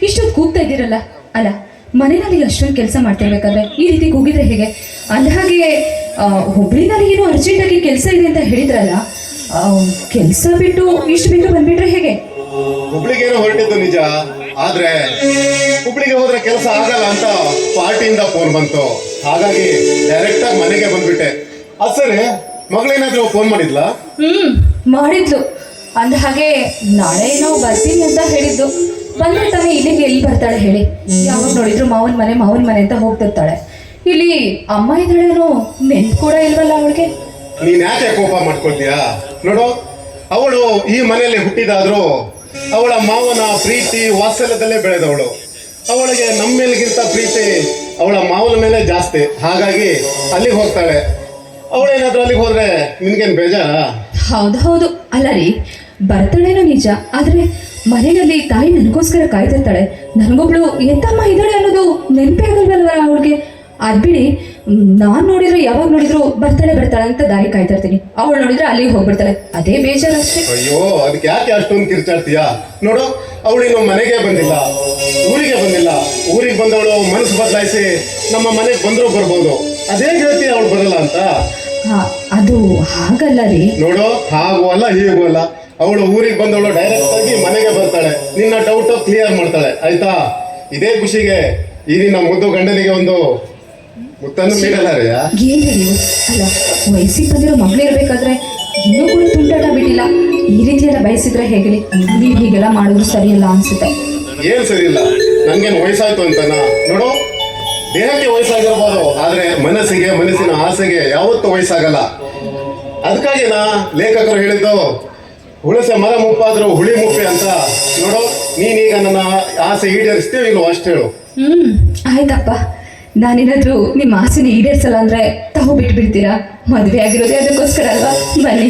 ಇಷ್ಟೊಂದು ಕೂಗ್ತಾ ಇದ್ದೀರಲ್ಲ. ಅಲ್ಲ, ಮನೆಯಲ್ಲಿ ಅಷ್ಟೊಂದು ಕೆಲಸ ಮಾಡ್ತಿರ್ಬೇಕಾದ್ರೆ ಈ ರೀತಿ ಕೂಗಿದ್ರೆ ಹೇಗೆ? ಅಂದಹಾಗೆ ಹುಬ್ಳಿನಲ್ಲಿ ಏನೋ ಅರ್ಜೆಂಟಾಗಿ ಕೆಲಸ ಇದೆ ಅಂತ ಹೇಳಿದ್ರಲ್ಲ, ಕೆಲಸ ಬಿಟ್ಟು ಇಷ್ಟು ಬೇಗ ಬಂದ್ಬಿಟ್ರೆ ಹೇಗೆ? ಹುಬ್ಳಿಗೇನೋ ಹೊರಟಿದ್ದು ನಿಜ, ಆದ್ರೆ ಹುಬ್ಳಿಗೆ ಹೋದ್ರೆ ಕೆಲಸ ಆಗಲ್ಲ ಅಂತ ಪಾರ್ಟಿಯಿಂದ ಫೋನ್ ಬಂತು. ಹಾಗಾಗಿ ಡೈರೆಕ್ಟ್ ಆಗಿ ಮನೆಗೆ ಬಂದ್ಬಿಟ್ಟೆ. ಅದು ಸರಿ, ಮಗಳೇನಾದ್ರೂ ಫೋನ್ ಮಾಡಿದ್ಲಾ? ಮಾಡಿದ್ಲು. ಅಂದ ಹಾಗೆ ನಾಳೆ ಏನೋ ಬರ್ತೀನಿ ಅಂತ ಹೇಳಿದ್ದು. ಬಂದ್ರೆ ತಾನೇ ಇಲ್ಲಿಗೆ ಎಲ್ಲಿ ಬರ್ತಾಳೆ ಹೇಳಿ? ಯಾವಾಗ ನೋಡಿದ್ರು ಮಾವನ ಮನೆ ಅಂತ ಹೋಗ್ತಿರ್ತಾಳೆ. ಇಲ್ಲಿ ಅಮ್ಮ ಇದ್ರೇನೋ ನೆನ್ಪು ಕೂಡ ಇಲ್ವಲ್ಲ ಅವಳಿಗೆ. ನೀನ್ ಯಾಕೆ ಕೋಪ ಮಾಡ್ಕೊಳ್ತೀಯಾ? ನೋಡು, ಅವಳು ಈ ಮನೆಯಲ್ಲಿ ಹುಟ್ಟಿದಾದ್ರೂ ಅವಳ ಮಾವನ ಪ್ರೀತಿ ವಾತ್ಸಲ್ಯದಲ್ಲೇ ಬೆಳೆದವಳು. ಅವಳಿಗೆ ನಮ್ಮ ಮೇಲಿಗಿಂತ ಪ್ರೀತಿ ಅವಳ ಮಾವನ ಮೇಲೆ ಜಾಸ್ತಿ. ಹಾಗಾಗಿ ಅಲ್ಲಿಗೆ ಹೋಗ್ತಾಳೆ. ಅವಳೇನಾದ್ರೂ ಅಲ್ಲಿಗೆ ಹೋದ್ರೆ ನಿನ್ಗೇನು ಬೇಜಾರ? ಹೌದು. ಅಲ್ಲ ರೀ, ಬರ್ತಾಳೇನೋ ನಿಜ, ಆದ್ರೆ ಮನೆಯಲ್ಲಿ ತಾಯಿ ನನಗೋಸ್ಕರ ಕಾಯ್ತಿರ್ತಾಳೆ. ನನಗೊಬ್ಳು ಎಂತಮ್ಮ ಇದ್ದಾಳೆ ಅನ್ನೋದು ನೆನಪೇ ಆಗಲ್ವಲ್ವ ಅವಳಿಗೆ? ಅದ್ಬಿಡಿ, ನಾನು ನೋಡಿದ್ರೆ ಯಾವಾಗ ನೋಡಿದ್ರು ಬರ್ತಾಳೆ ಅಂತ ದಾರಿ ಕಾಯ್ತಾ ಇರ್ತೀನಿ. ಅವಳು ನೋಡಿದ್ರೆ ಅಲ್ಲಿಗೆ ಹೋಗ್ಬಿಡ್ತಾಳೆ, ಅದೇ ಬೇಜಾರು ಅಷ್ಟೇ. ಅಯ್ಯೋ, ಅದಕ್ಕೆ ಯಾಕೆ ಅಷ್ಟೊಂದು ಕಿರ್ಚಾಡ್ತೀಯ? ನೋಡು, ಅವಳಿನ್ನು ಮನೆಗೆ ಬಂದಿಲ್ಲ, ಊರಿಗೆ ಬಂದಿಲ್ಲ. ಊರಿಗೆ ಬಂದವಳು ಮನಸ್ಸು ಬದಲಾಯಿಸಿ ನಮ್ಮ ಮನೆಗೆ ಬಂದರೂ ಬರ್ಬೋದು. ಅದೇ ಹೇಳ್ತೀಯ ಅವಳು ಬರಲ್ಲ ಅಂತ? ಅದು ಹಾಗಲ್ಲ ರೀ. ನೋಡು, ಹಾಗೂ ಅಲ್ಲ ಹೀಗೂ ಅಲ್ಲ. ಅವಳು ಊರಿಗೆ ಬಂದವಳು ಡೈರೆಕ್ಟ್ ಆಗಿ ಮನೆಗೆ ಬರ್ತಾಳೆ. ನಿನ್ನ ಡೌಟ್ ಕ್ಲಿಯರ್ ಮಾಡ್ತಾಳೆ, ಆಯ್ತಾ? ಇದೇ ಖುಷಿಗೆ ಈ ನಿನ್ನ ಮುದ್ದು ಗಂಡನಿಗೆ ಒಂದು ಮುತ್ತನ್ನು ನೀಡಲ್ಲ ರೀ. ಏನ್ ಹೇಳಿ? ಅಲ್ಲ, ವಯಸ್ಸಿಗೆ ಬಂದಿರೋ ಮಗಳು ಇರ್ಬೇಕಾದ್ರೆ ಇನ್ನೂ ಕೂಡ ತುಂಟಾಟ ಬಿಟ್ಟಿಲ್ಲ. ಈ ರೀತಿ ಎಲ್ಲ ಬಯಸಿದ್ರೆ ಹೇಗೆ? ನೀವು ಹೀಗೆಲ್ಲ ಮಾಡೋದು ಸರಿಯಲ್ಲ ಅನ್ಸುತ್ತೆ. ಏನ್ ಸರಿ ಇಲ್ಲ? ನನ್ಗೇನು ವಯಸ್ಸಾಯ್ತು ಅಂತನಾ? ನೋಡು, ದೇಹಕ್ಕೆ ವಯಸ್ಸಾಗಿರ್ಬೋದು, ಆದ್ರೆ ಮನಸ್ಸಿನ ಆಸೆಗೆ ಯಾವತ್ತೂ ವಯಸ್ಸಾಗಲ್ಲ. ಅದಕ್ಕಾಗಿನಾ ಲೇಖಕರು ಹೇಳಿದ್ದು, ಹುಳಸೆ ಮರ ಮುಪ್ಪಾದ್ರೂ ಹುಳಿ ಮುಪ್ಪೆ ಅಂತ. ನೋಡು, ನೀನೀಗ ನನ್ನ ಆಸೆ ಈಡೇರಿಸ್ತೀವಿ ಇಲ್ವೋ ಅಷ್ಟು ಹೇಳು. ಆಯ್ತಪ್ಪ, ನಾನೇನಾದ್ರೂ ನಿಮ್ಮ ಆಸೆನ ಈಡೇರಿಸಲ್ಲ ಅಂದ್ರೆ ತಾವು ಬಿಟ್ಬಿಡ್ತೀರಾ? ಮದುವೆ ಆಗಿರೋದೇ ಅದಕ್ಕೋಸ್ಕರ ಅಲ್ವಾ? ಬನ್ನಿ.